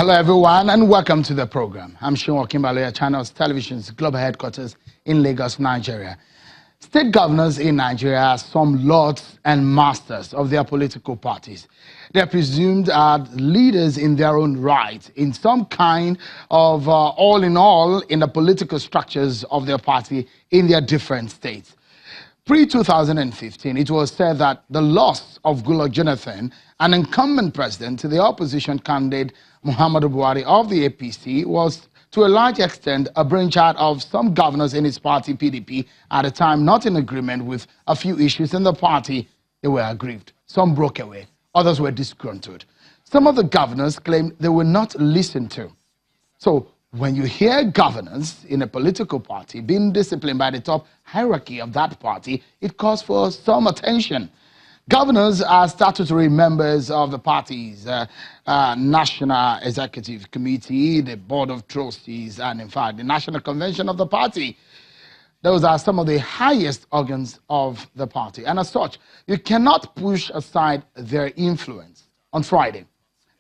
Hello, everyone, and welcome to the program. I'm Oshiomhole Kimbaloya Channels Television's global headquarters in Lagos, Nigeria. State governors in Nigeria are some lords and masters of their political parties. They are presumed as leaders in their own right, in some kind of all in all in the political structures of their party in their different states. Pre-2015, it was said that the loss of Goodluck Jonathan, an incumbent president, to the opposition candidate Muhammadu Buhari of the APC, was to a large extent a brainchild of some governors in his party, PDP, at the time not in agreement with a few issues in the party. They were aggrieved. Some broke away. Others were disgruntled. Some of the governors claimed they were not listened to. So when you hear governors in a political party being disciplined by the top hierarchy of that party, it calls for some attention. Governors are statutory members of the party's National Executive Committee, the Board of Trustees, and in fact, the National Convention of the party. Those are some of the highest organs of the party. And as such, you cannot push aside their influence. On Friday,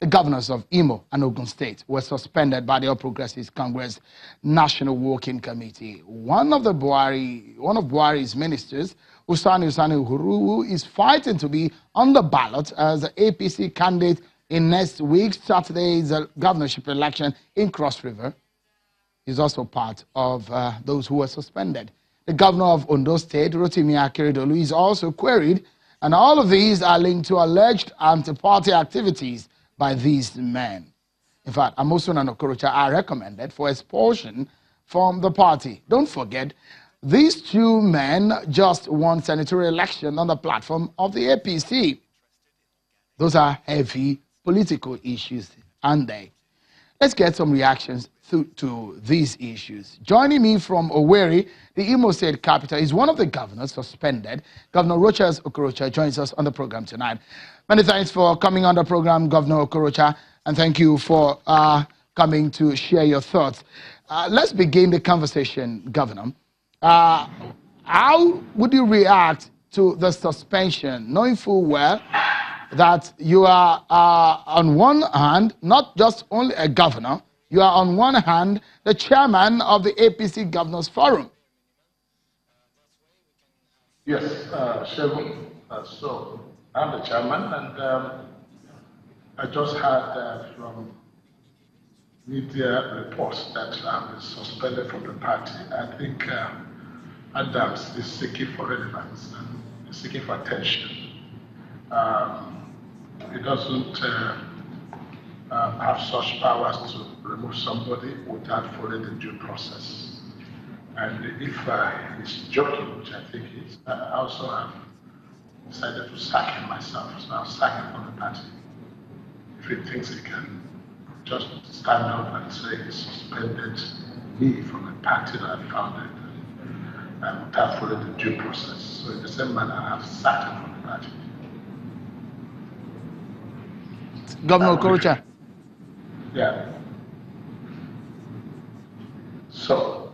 the governors of Imo and Ogun State were suspended by the All Progressives Congress National Working Committee. One of Buhari's ministers, Usani Uhuru, who is fighting to be on the ballot as an APC candidate in next week's Saturday's governorship election in Cross River, is also part of those who were suspended. The governor of Ondo State, Rotimi Akeredolu, is also queried, and all of these are linked to alleged anti-party activities by these men. In fact, Amosun and Okorocha are recommended for expulsion from the party. Don't forget, these two men just won senatorial election on the platform of the APC. Those are heavy political issues, aren't they? Let's get some reactions to these issues. Joining me from Owerri, the Imo State capital, is one of the governors suspended. Governor Rochas Okorocha joins us on the program tonight. Many thanks for coming on the program, Governor Okorocha, and thank you for coming to share your thoughts. Let's begin the conversation, Governor. How would you react to the suspension, knowing full well that you are on one hand, not just only a governor, you are on one hand the chairman of the APC Governors Forum? Yes, Shegun. So I'm the chairman, and I just heard from media reports that I'm been suspended from the party. I think Adams is seeking for relevance and is seeking for attention. He doesn't have such powers to remove somebody without following the due process. And if he's joking, which I think he is, I also have decided to sack him myself. So I'll sack him from the party. If he thinks he can just stand up and say he suspended me from the party that I founded and without following the due process. So in the same manner, I have sacked him from the party. Governor Okorocha. Yeah. So,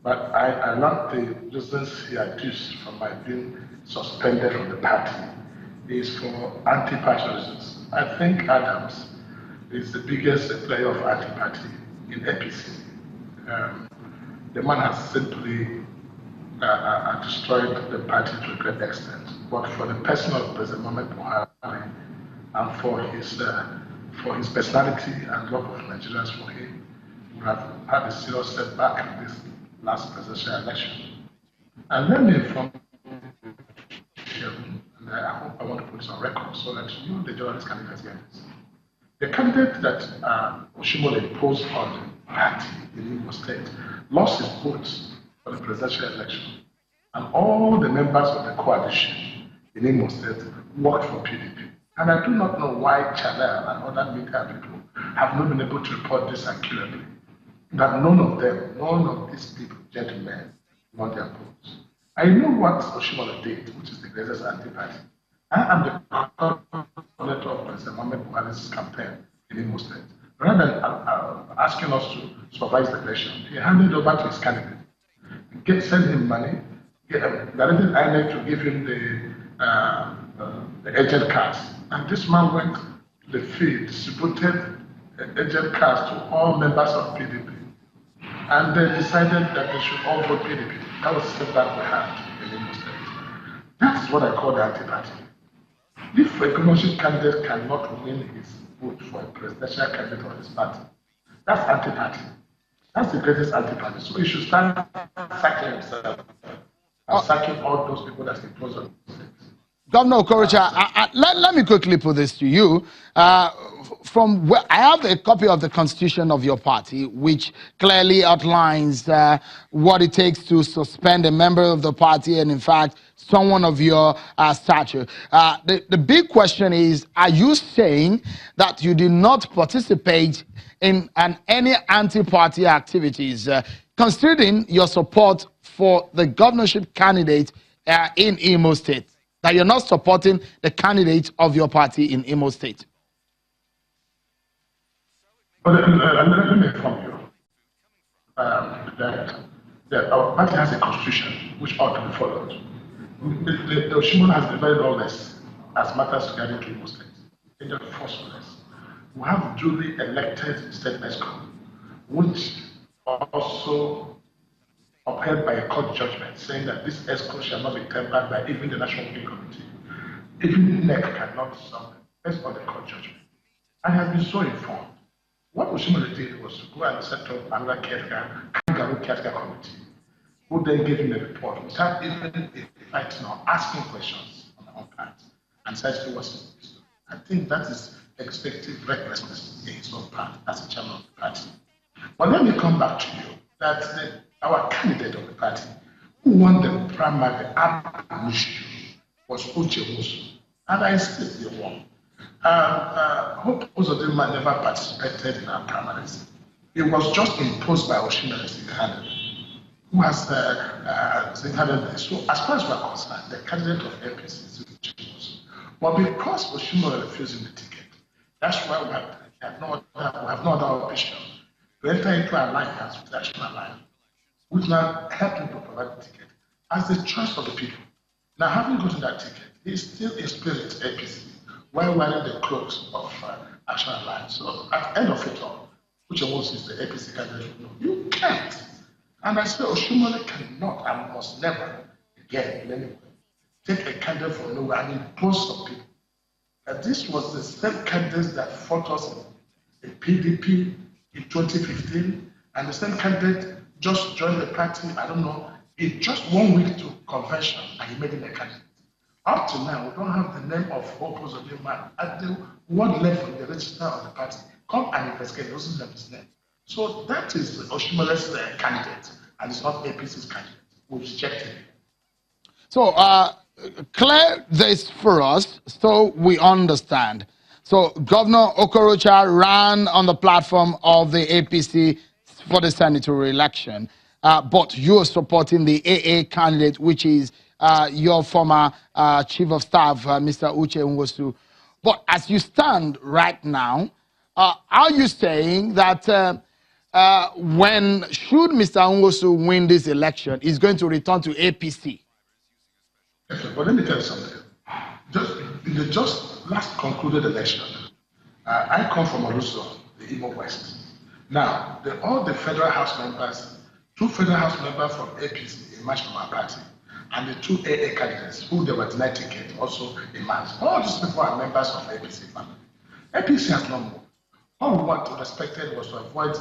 but I love the reasons he adduced for my being suspended from the party is for anti-party reasons. I think Adams is the biggest player of anti-party in APC. The man has simply destroyed the party to a great extent. But for the person of President Muhammad Buhari and for his personality and love of Nigerians for him, we have had a serious setback in this last presidential election. And let me inform you, and I hope I want to put this on record so that you, the journalists, can investigate this. The candidate that Oshiomhole imposed on the party in Imo State lost his votes for the presidential election. And all the members of the coalition in Imo State worked for PDP. And I do not know why Channel and other media people have not been able to report this accurately. That none of these people, gentlemen, won their votes. I know what Oshiomhole did, which is the greatest anti-party. I am the coordinator of President Muhammad Buhari's campaign in Imo State. Rather than asking us to supervise the election, he handed over to his candidate. Send him money, directed INEC to give him the agent cards. And this man went to the field, distributed agent cards to all members of PDP. And they decided that they should all vote PDP. That was the setback we had in Imo State. That's what I call the anti-party. If a governorship candidate cannot win his vote for a presidential candidate of his party, that's anti-party. That's the greatest anti-party. So he should start sacking himself and sacking all those people that he impose on the state. Governor Okorocha, let me quickly put this to you. From where I have a copy of the constitution of your party, which clearly outlines what it takes to suspend a member of the party, and in fact, someone of your stature. The big question is: are you saying that you did not participate in any anti-party activities, considering your support for the governorship candidate in Imo State? That you're not supporting the candidate of your party in Imo State? But let me inform you that our party has a constitution which ought to be followed. The Oshiomhole has been very lawless as matters regarding to Imo State. It's just forcefulness. We have duly elected state ESCO, which also upheld by a court judgment saying that this ESCO shall not be tempered by even the National Working Committee. Even NEC cannot stop it based on the court judgment. I have been so informed. What Oshiomhole did was to go and set up another caretaker committee, who then gave him a report without even fighting or asking questions on our part, and said it was. I think that is expected recklessness in his own part as a chairman of the party. But let me come back to you that our candidate of the party, who won the primary was Oshiomhole, and I insist he won. Hope Uzodinma never participated in our primaries. It was just imposed by Oshiomhole single-handedly, who has single-handedly. So as far as we're concerned, the candidate of APC is Oshiomhole. But because Oshiomhole refused him the ticket, that's why we have no other option to enter into an alliance with the National Alliance, which now help him to provide the ticket as the choice of the people. Now, having gotten that ticket, he is still in spirit APC while wearing the clothes of National Alliance. So at the end of it all, Oshiomhole is the APC candidate. No, you can't. And I say Oshiomhole cannot and must never, again, in any way, take a candidate from nowhere and impose on people. This was the same candidate that fought us in PDP in 2015, and the same candidate just joined the party, I don't know, in just 1 week to convention, and he made him a candidate. Up to now, we don't have the name of Hope Uzodinma at the word level in the register of the party. Come and investigate, he doesn't have his name. So that is Oshimole's candidate, and it's not APC's candidate. We rejected him. So, clear this for us so we understand. So, Governor Okorocha ran on the platform of the APC for the senatorial election, but you're supporting the AA candidate, which is your former chief of staff, Mr. Uche Nwosu. But as you stand right now, are you saying that should Mr. Nwosu win this election, he's going to return to APC? Yes, but let me tell you something. In the last concluded election, I come from Oluso, the Imo West. Now, all the federal house members, 2 federal house members from APC emerged from our party, and the 2 AA candidates who they were denied ticket also emerged. All these people are members of APC family. APC has no more. All we want to respect was to avoid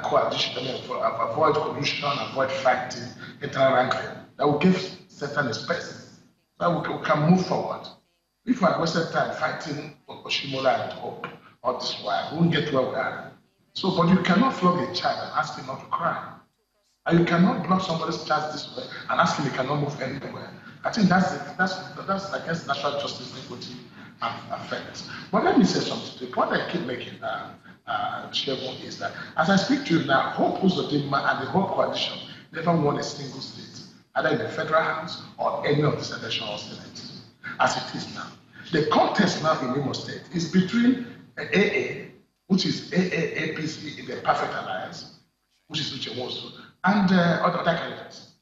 coalition, avoid collusion, avoid fighting, internal wrangling. That will give certain space so we can move forward. If we had wasted time fighting Oshiomhole and Hope or this way, we won't get where we are. So, but you cannot flog a child and ask him not to cry. And you cannot block somebody's child this way and ask him he cannot move anywhere. I think that's against natural justice, equity, and fairness. But let me say something. The point I keep making, Shevon, is that as I speak to you now, Hope Uzodinma and the whole coalition never won a single state, either in the federal house or any of the senatorial senates, as it is now. The contest now in Imo State is between AA, which is APC in the perfect alliance, which is Oshiomhole, and other candidates,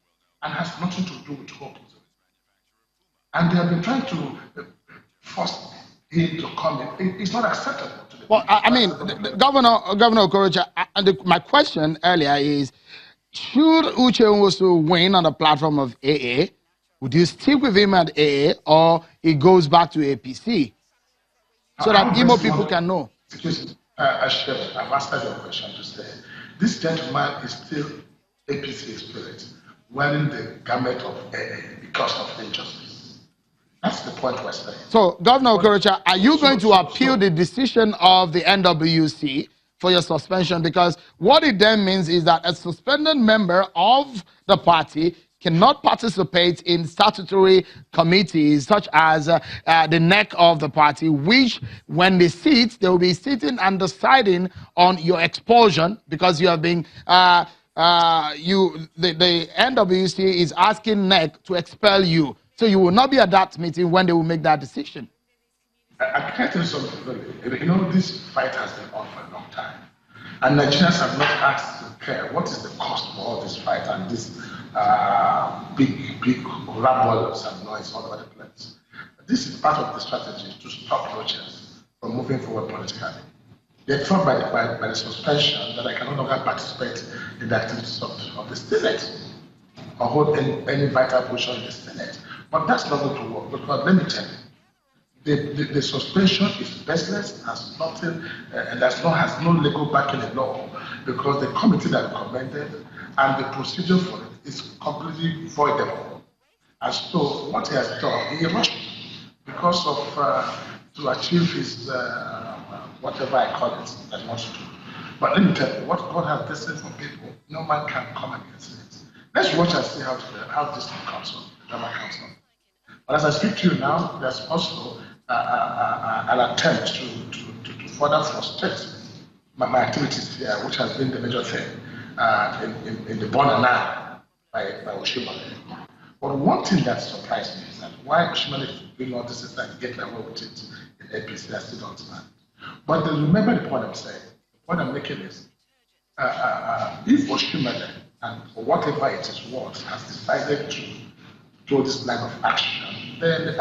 and has nothing to do with Hope. And they have been trying to force him to come in. It's not acceptable to the Well, people. I mean, Governor Okorocha, my question earlier is, should Uche Nwosu win on the platform of AA, would you stick with him at AA, or he goes back to APC? So that Imo people can know. I've answered your question to say, this gentleman is still APC spirit, wearing the garment of AA because of injustice. That's the point we're saying. So, Governor Okorocha, are you going to appeal the decision of the NWC for your suspension? Because what it then means is that a suspended member of the party cannot participate in statutory committees such as the neck of the party, which when they sit, they will be sitting and deciding on your expulsion because you have been the NWC is asking NEC to expel you. So you will not be at that meeting when they will make that decision. I can't tell you something really. You know, this fight has been on for a long time. And Nigerians have not asked to care what is the cost for all this fight and this big rabbles and noise all over the place. This is part of the strategy to stop Rochers from moving forward politically. They thought by the suspension that I can no longer participate in the activities of the Senate or hold any vital position in the Senate. But that's not going to work because let me tell you, the suspension is baseless, has nothing, and has no legal backing in law because the committee that recommended and the procedure for it is completely voidable. And so what he has done, he rushed because of to achieve his whatever I call it that he wants to do. But let me tell you, what God has destined for people, no man can come against it. Let's watch and see how this thing comes on, the drama comes on. But as I speak to you now, there's also an attempt to further frustrate my activities here, which has been the major thing in the born and now by Oshiomhole. But one thing that surprised me is that why Oshiomhole is doing all this is that get away with it in APC, I still don't understand. But remember the point I'm saying. The point I'm making is if Oshiomhole and whatever it is worth has decided to do this line of action, then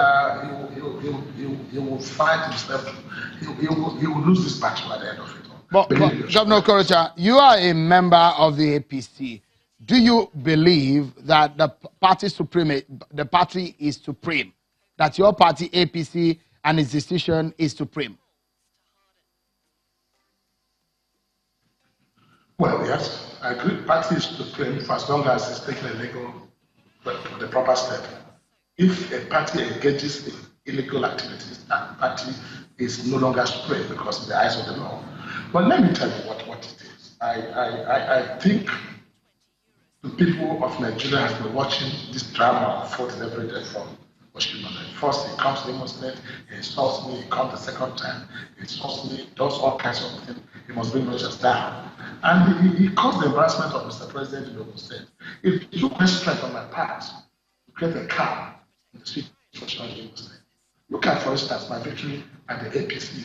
he will find himself, he will lose this battle at the end of it all. But Governor Okorocha, you are a member of the APC. Do you believe that the party is supreme? That your party, APC, and its decision is supreme? Well, yes, I agree. Party is supreme for as long as it's taking the proper step. If a party engages in illegal activities, that party is no longer supreme because in the eyes of the law. But let me tell you what it is. I think the people of Nigeria have been watching this drama unfold every day from Oshiomhole. First, he comes to Imo State, he insults me, he comes the second time, he insults me, does all kinds of things. He must bring Rogers down. And he caused the embarrassment of Mr. President in Ogun State. It took great strength on my part to create a calm in the situation in Imo State. Look at, for instance, my victory at the APC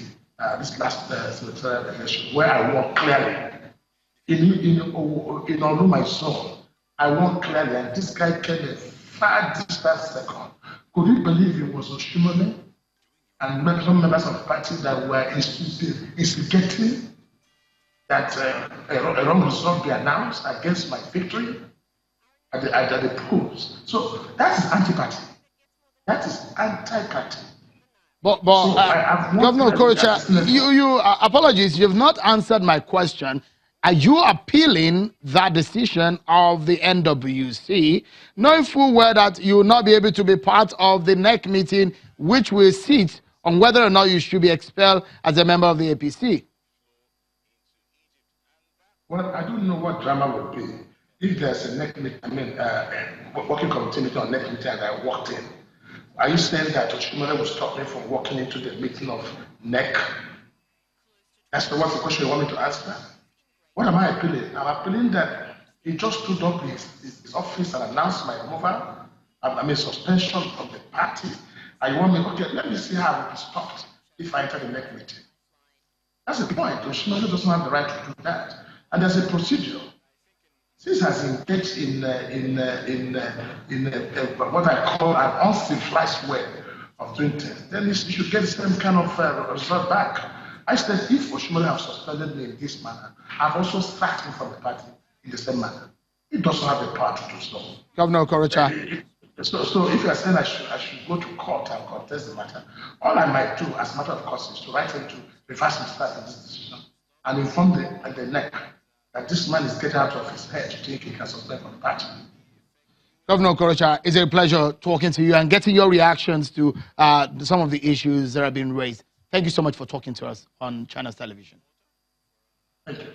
this last senatorial election, where I won clearly. In all my soul, I won clearly, and this guy came a far distant second. Could you believe it was Oshiomhole and some members of the party that were instigating that a wrong result be announced against my victory at the polls? So that is anti-party. That is anti-party. But so Governor Okorocha, you apologies, you've not answered my question. Are you appealing that decision of the NWC, knowing full well that you will not be able to be part of the NEC meeting, which will sit on whether or not you should be expelled as a member of the APC? Well, I don't know what drama would be if there's a NEC meeting, working committee meeting on NEC meeting and I walked in. Are you saying that Oshiomhole will stop me from walking into the meeting of NEC? That's what's the question you want me to answer? What am I appealing? I'm appealing that he just stood up in his office and announced my removal, suspension from the party. And you want me, okay, let me see how it will be stopped if I enter the NEC meeting. That's the point. Oshiomhole doesn't have the right to do that. And there's a procedure. Since has engaged in what I call an uncivilized way of doing things, then you should get the same kind of result back. I said, if Oshiomhole have suspended me in this manner, I've also sacked him from the party in the same manner. He doesn't have the power to do so. Governor Okorocha. So if you are saying I should go to court and contest the matter, all I might do as a matter of course is to write him to reverse himself in this decision and inform the NEC that this man is getting out of his head to think he can suspend from the party. Governor Okorocha, it's a pleasure talking to you and getting your reactions to some of the issues that have been raised. Thank you so much for talking to us on China's television. Thank you.